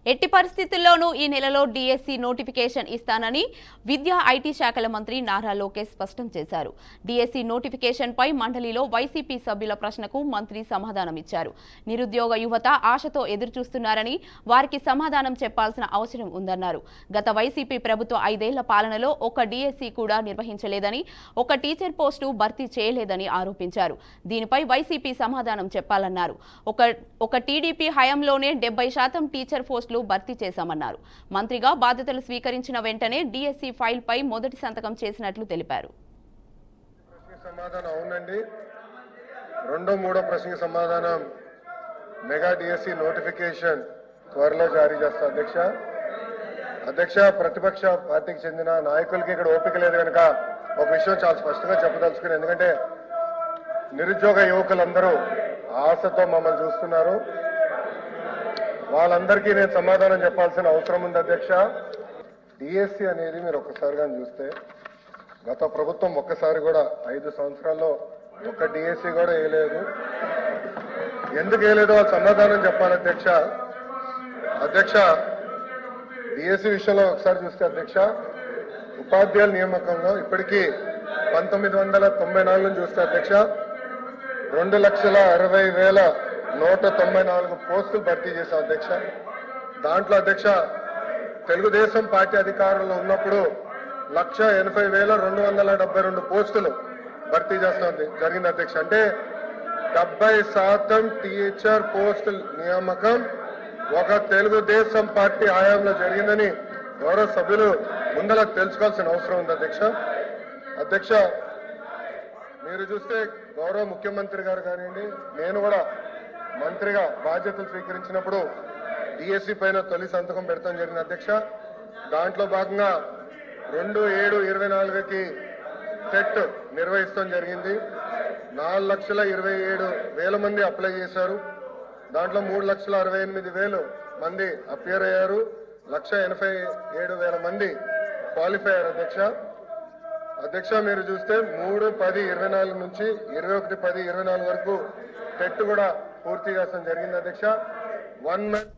ఎట్టి పరిస్థితుల్లోనూ ఈ నెలలో డిఎస్సి నోటిఫికేషన్ ఇస్తానని విద్యా ఐటీ శాఖల మంత్రి నారా లోకేష్ స్పష్టం చేశారు. డిఎస్సి నోటిఫికేషన్ పై మండలిలో వైసీపీ సభ్యుల ప్రశ్నకు మంత్రి సమాధానమిచ్చారు. నిరుద్యోగ యువత ఆశతో ఎదురుచూస్తున్నారని వారికి సమాధానం చెప్పాల్సిన అవసరం ఉందన్నారు. గత వైసీపీ ప్రభుత్వ 5 ఏళ్ల పాలనలో ఒక డిఎస్సి కూడా నిర్వహించలేదని, ఒక టీచర్ పోస్టు భర్తీ చేయలేదని ఆరోపించారు. దీనిపై వైసీపీ సమాధానం చెప్పాలన్నారు. ఒక టీడీపీ హయాంలోనే 70% టీచర్ పోస్టులు భర్తీ చేశామన్నారు. మంత్రిగా బాధ్యతలు స్వీకరించిన వెంటనే డిఎస్సి ఫైల్ పై మొదటి సంతకం చేసినట్లు తెలిపారు. సమాధానం అవునండి. రెండో మూడో ప్రశ్నకి సమాధానం మెగా డిఎస్సి నోటిఫికేషన్ త్వరలో జారీ చేస్తా అధ్యక్ష. ప్రతిపక్ష పార్టీకి చెందిన నాయకులకి ఇక్కడ ఓపిక లేదు కనుక ఒక విషయం చాలా స్పష్టంగా చెప్పదలుచుకుని, ఎందుకంటే నిరుద్యోగ యువకులందరూ ఆశతో మమ్మల్ని చూస్తున్నారు. వాళ్ళందరికీ నేను సమాధానం చెప్పాల్సిన అవసరం ఉంది అధ్యక్ష. డిఎస్సి అనేది మీరు ఒక్కసారిగా చూస్తే గత ప్రభుత్వం ఒక్కసారి కూడా 5 సంవత్సరాల్లో ఒక్క డిఎస్సి కూడా వేయలేదు. ఎందుకు వేయలేదో వాళ్ళు సమాధానం చెప్పాలి అధ్యక్ష. డిఎస్సి విషయంలో ఒకసారి చూస్తే అధ్యక్ష, ఉపాధ్యాయుల నియామకంలో ఇప్పటికీ 1994 నుంచి చూస్తే అధ్యక్ష 2,60,194 పోస్టులు భర్తీ చేశాం అధ్యక్ష. దాంట్లో అధ్యక్ష తెలుగుదేశం పార్టీ అధికారంలో ఉన్నప్పుడు 1,80,272 పోస్టులు భర్తీ చేస్తాం జరిగింది అధ్యక్ష. అంటే 70% టీచర్ పోస్టుల నియామకం ఒక తెలుగుదేశం పార్టీ హయాంలో జరిగిందని గౌరవ సభ్యులు ముందర తెలుసుకోవాల్సిన అవసరం ఉంది అధ్యక్ష. మీరు చూస్తే గౌరవ ముఖ్యమంత్రి గారు కానివ్వండి, నేను కూడా మంత్రిగా బాధ్యతలు స్వీకరించినప్పుడు డిఎస్సి పైన తొలి సంతకం పెడతాం జరిగింది అధ్యక్ష. దాంట్లో భాగంగా 2/7/24కి టెట్ నిర్వహిస్తాం జరిగింది. 4,27,000 మంది అప్లై చేశారు. దాంట్లో 3,68,000 మంది అపియర్ అయ్యారు. 1,87,000 మంది క్వాలిఫై అయ్యారు అధ్యక్ష. మీరు చూస్తే 3/10/24 నుంచి 21/10/24 వరకు టెట్ కూడా పూర్తి చేస్తాం జరిగింది అధ్యక్ష. 1 month